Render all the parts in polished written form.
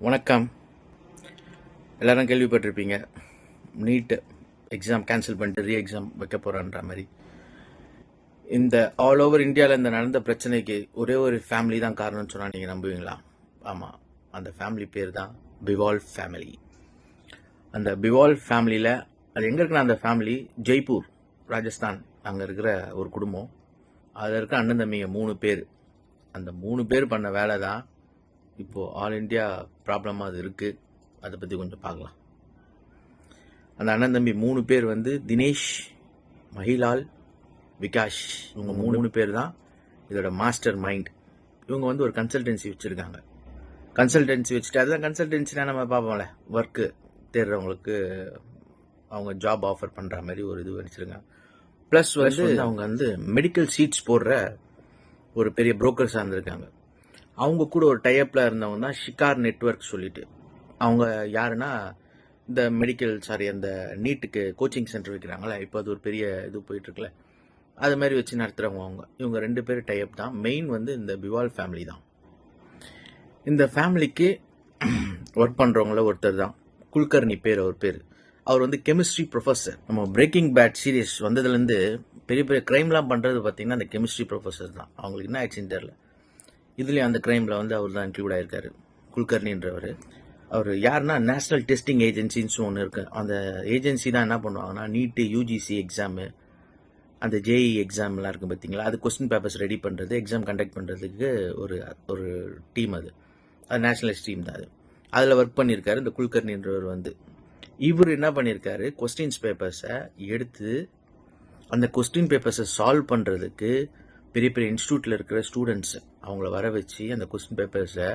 வணக்கம். எல்லாரும் கேள்விப்பட்டிருப்பீங்க, நீட் எக்ஸாம் கேன்சல் பண்ணிட்டு எக்ஸாம் வைக்க போகிறான்ற மாதிரி. இந்த ஆல் ஓவர் இந்தியாவில் இந்த நடந்த பிரச்சனைக்கு ஒரே ஒரு ஃபேமிலி தான் காரணம்னு சொன்னால் நீங்கள் நம்புவீங்களா? ஆமாம், அந்த ஃபேமிலி பேர் தான் பிவால் ஃபேமிலி. அந்த பிவால் ஃபேமிலியில் அது எங்கே இருக்குன்னா, அந்த ஃபேமிலி ஜெய்ப்பூர், ராஜஸ்தான், அங்கே இருக்கிற ஒரு குடும்பம். அதில் இருக்க அண்ணன் தம்பிங்க 3 பேர். அந்த 3 பேர் பண்ண வேலை தான் இப்போது ஆல் இண்டியா ப்ராப்ளமாக அது இருக்குது. அதை பற்றி கொஞ்சம் பார்க்கலாம். அந்த அண்ணன் தம்பி 3 பேர் வந்து தினேஷ், மஹிலால், விகாஷ். இவங்க 3 பேர் தான் இதோட மாஸ்டர் மைண்ட். இவங்க வந்து ஒரு கன்சல்டன்சி வச்சுருக்காங்க. கன்சல்டன்சி வச்சுட்டு, அதுதான் கன்சல்டன்சினா நம்ம பார்ப்போம்ல, ஒர்க்கு தேடுறவங்களுக்கு அவங்க ஜாப் ஆஃபர் பண்ணுற மாதிரி ஒரு இது வச்சுருக்காங்க. ப்ளஸ் வந்து அவங்க வந்து மெடிக்கல் சீட்ஸ் போடுற ஒரு பெரிய புரோக்கர்ஸாக இருந்திருக்காங்க. அவங்க கூட ஒரு டைப்பில் இருந்தவங்க தான் ஷிகார் நெட்வொர்க் சொல்லிட்டு. அவங்க யாருன்னா, இந்த அந்த நீட்டுக்கு கோச்சிங் சென்டர் வைக்கிறாங்களே, இப்போ அது ஒரு பெரிய இது போயிட்டுருக்குல்ல, அது மாதிரி வச்சு நடத்துகிறவங்க அவங்க. இவங்க 2 பேர் டைப் தான். மெயின் வந்து இந்த பிவால் ஃபேமிலி தான். இந்த ஃபேமிலிக்கு ஒர்க் பண்ணுறவங்கள ஒருத்தர் தான் குல்கர்னி பேர். அவர் பேர். அவர் வந்து கெமிஸ்ட்ரி ப்ரொஃபஸர். நம்ம பிரேக்கிங் பேட் சீரியஸ் வந்ததுலேருந்து பெரிய பெரிய க்ரைம்லாம் பண்ணுறது பார்த்தீங்கன்னா அந்த கெமிஸ்ட்ரி ப்ரொஃபஸர் தான். அவங்களுக்கு என்ன ஆச்சுன்னு தெரில. இதுலேயும் அந்த க்ரைமில் வந்து அவர் தான் இன்க்ளூட் ஆகிருக்காரு, குல்கர்னின்றவர். அவர் யாருன்னா, நேஷ்னல் டெஸ்டிங் ஏஜென்சின்னு ஒன்று இருக்குது. அந்த ஏஜென்சி தான் என்ன பண்ணுவாங்கன்னா, நீட்டு, யூஜிசி எக்ஸாமு, அந்த ஜேஇ எக்ஸாம்லாம் இருக்குது பார்த்தீங்களா, அது கொஸ்டின் பேப்பர்ஸ் ரெடி பண்ணுறது, எக்ஸாம் கண்டக்ட் பண்ணுறதுக்கு ஒரு டீம். அது நேஷ்னலிஸ்ட் டீம் தான். அதில் ஒர்க் பண்ணியிருக்காரு இந்த குல்கர்னின்றவர். வந்து இவர் என்ன பண்ணியிருக்காரு, கொஸ்டின்ஸ் பேப்பர்ஸை எடுத்து அந்த கொஸ்டின் பேப்பர்ஸை சால்வ் பண்ணுறதுக்கு பெரிய பெரிய இன்ஸ்டியூட்டில் இருக்கிற ஸ்டூடெண்ட்ஸ் அவங்கள வர வச்சு அந்த கொஸ்டின் பேப்பர்ஸை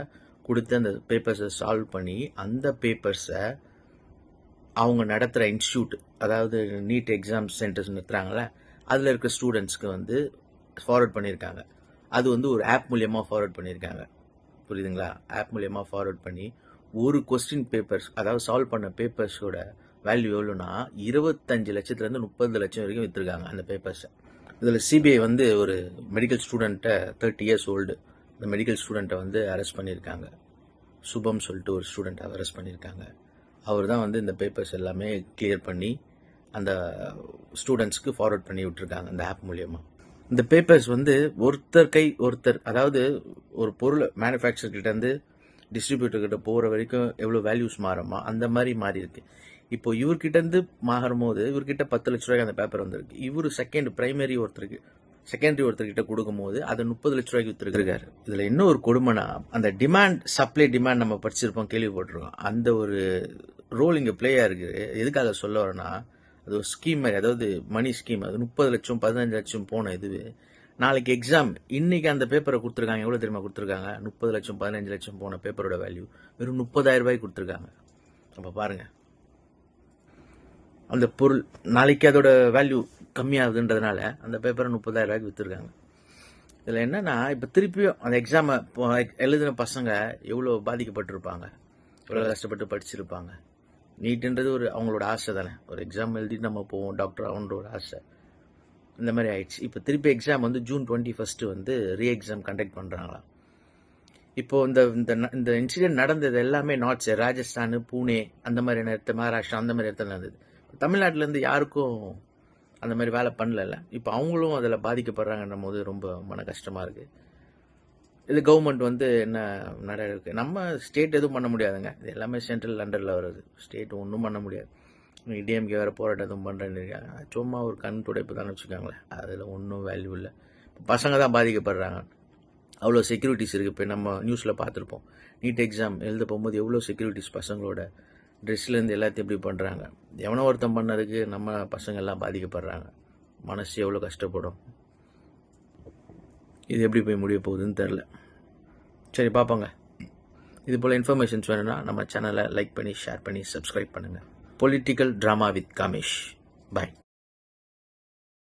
கொடுத்து அந்த பேப்பர்ஸை சால்வ் பண்ணி அந்த பேப்பர்ஸை அவங்க நடத்துகிற இன்ஸ்டியூட், அதாவது நீட் எக்ஸாம் சென்டர்ஸ் நடத்துகிறாங்களே, அதில் இருக்கிற ஸ்டூடெண்ட்ஸ்க்கு வந்து ஃபார்வர்ட் பண்ணியிருக்காங்க. அது வந்து ஒரு ஆப் மூலியமாக ஃபார்வர்ட் பண்ணியிருக்காங்க. புரியுதுங்களா? ஆப் மூலியமாக ஃபார்வர்ட் பண்ணி ஒரு கொஸ்டின் பேப்பர்ஸ், அதாவது சால்வ் பண்ண பேப்பர்ஸோட வேல்யூ எவ்வளோன்னா 25 லட்சத்துலேருந்து 30 லட்சம் வரைக்கும் விற்றுருக்காங்க அந்த பேப்பர்ஸை. இதில் சிபிஐ வந்து ஒரு மெடிக்கல் ஸ்டூடெண்ட்டை, 30 இயர்ஸ் ஓல்டு, இந்த மெடிக்கல் ஸ்டூடெண்ட்டை வந்து அரெஸ்ட் பண்ணியிருக்காங்க. சுபம் சொல்லிட்டு ஒரு ஸ்டூடெண்ட்டை அரெஸ்ட் பண்ணியிருக்காங்க. அவர் தான் வந்து இந்த பேப்பர்ஸ் எல்லாமே கிளியர் பண்ணி அந்த ஸ்டூடெண்ட்ஸ்க்கு ஃபார்வர்ட் பண்ணி விட்டுருக்காங்க அந்த ஆப் மூலியமாக. இந்த பேப்பர்ஸ் வந்து ஒருத்தர், அதாவது ஒரு பொருள் மேனுஃபேக்சர்கிட்டேருந்து டிஸ்ட்ரிபியூட்டர்கிட்ட போகிற வரைக்கும் எவ்வளோ வேல்யூஸ் மாறுமா, அந்த மாதிரி மாறி இருக்கு. இப்போ இவர்கிட்டேருந்து மாறும் போது இவர்கிட்ட 10 லட்ச ரூபாய்க்கு அந்த பேப்பர் வந்திருக்கு. இவர் செகண்டரி ஒருத்தர்கிட்ட கொடுக்கும்போது அதை 30 லட்ச ரூபாய்க்கு வித்துருக்காரு. இதில் இன்னும் ஒரு கொடுமைனா, அந்த சப்ளை டிமாண்ட் நம்ம படிச்சிருப்போம், கேள்விப்பட்டிருக்கோம். அந்த ஒரு ரோல் இங்கே பிளே ஆயிருக்கு. எதுக்காக சொல்ல வரேன்னா, அது ஒரு ஸ்கீம் மாதிரி, அதாவது மணி ஸ்கீம். அது 30 லட்சம் 15 லட்சம் போன இதுவே நாளைக்கு எக்ஸாம், இன்னைக்கு அந்த பேப்பரை கொடுத்துருக்காங்க. எவ்வளோ தெரியுமா கொடுத்துருக்காங்க? 30 லட்சம் 15 லட்சம் போன பேப்பரோட வேல்யூ வெறும் 30,000 ரூபாய்க்கு கொடுத்துருக்காங்க. அப்போ பாருங்க, அந்த பொருள் நாளைக்கு அதோட வேல்யூ கம்மியாகுதுன்றதுனால அந்த பேப்பரை 30,000 ரூபாய்க்கு விற்றுருக்காங்க. இதில் என்னன்னா, இப்போ திருப்பியும் அந்த எக்ஸாமை எழுதின பசங்க எவ்வளோ பாதிக்கப்பட்டிருப்பாங்க, எவ்வளோ கஷ்டப்பட்டு படிச்சிருப்பாங்க. நீட்டுன்றது ஒரு அவங்களோட ஆசை தானே. ஒரு எக்ஸாம் எழுதிட்டு நம்ம போவோம், டாக்டர் ஆகுன்ற ஒரு ஆசை. இந்த மாதிரி ஆயிடுச்சு. இப்போ திருப்பி எக்ஸாம் வந்து ஜூன் 21 வந்து எக்ஸாம் கண்டக்ட் பண்ணுறாங்களாம். இப்போது இந்த இன்சிடென்ட் நடந்தது எல்லாமே நார்த், ராஜஸ்தான், பூனே, அந்த மாதிரி இடத்துல, மகாராஷ்டிரா, அந்த மாதிரி இடத்துல நடந்தது. தமிழ்நாட்டிலேருந்து யாருக்கும் அந்த மாதிரி வேலை பண்ணல. இப்போ அவங்களும் அதில் பாதிக்கப்படுறாங்கன்னும் போது ரொம்ப மன கஷ்டமாக இருக்குது. இது கவர்மெண்ட் வந்து என்ன நடவடிக்கை, நம்ம ஸ்டேட் எதுவும் பண்ண முடியாதுங்க. இது எல்லாமே சென்ட்ரல் அண்டரில் வருது. ஸ்டேட் ஒன்றும் பண்ண முடியாது. டிஎம்கே வேறு போராட்டம் எதுவும் பண்ணுறேன்னு இருக்காங்க. சும்மா ஒரு கண் துடைப்பு தானே வச்சுக்காங்களேன். அதில் ஒன்றும் வேல்யூ இல்லை. பசங்க தான் பாதிக்கப்படுறாங்க. அவ்வளோ செக்யூரிட்டிஸ் இருக்குது. இப்போ நம்ம நியூஸில் பார்த்துருப்போம், நீட் எக்ஸாம் எழுத போகும்போது எவ்வளோ செக்யூரிட்டிஸ் பசங்களோட ட்ரெஸ்லேருந்து எல்லாத்தையும் எப்படி பண்ணுறாங்க. எவனோ ஒருத்தம் பண்ணதுக்கு நம்ம பசங்க எல்லாம் பாதிக்கப்படுறாங்க. மனசு எவ்வளோ கஷ்டப்படும். இது எப்படி போய் முடிய போகுதுன்னு தெரில. சரி, பார்ப்போங்க. இது போல் இன்ஃபர்மேஷன்ஸ் வேணும்னா நம்ம சேனலை லைக் பண்ணி, ஷேர் பண்ணி, சப்ஸ்கிரைப் பண்ணுங்கள். Political drama with Kamesh. Bye.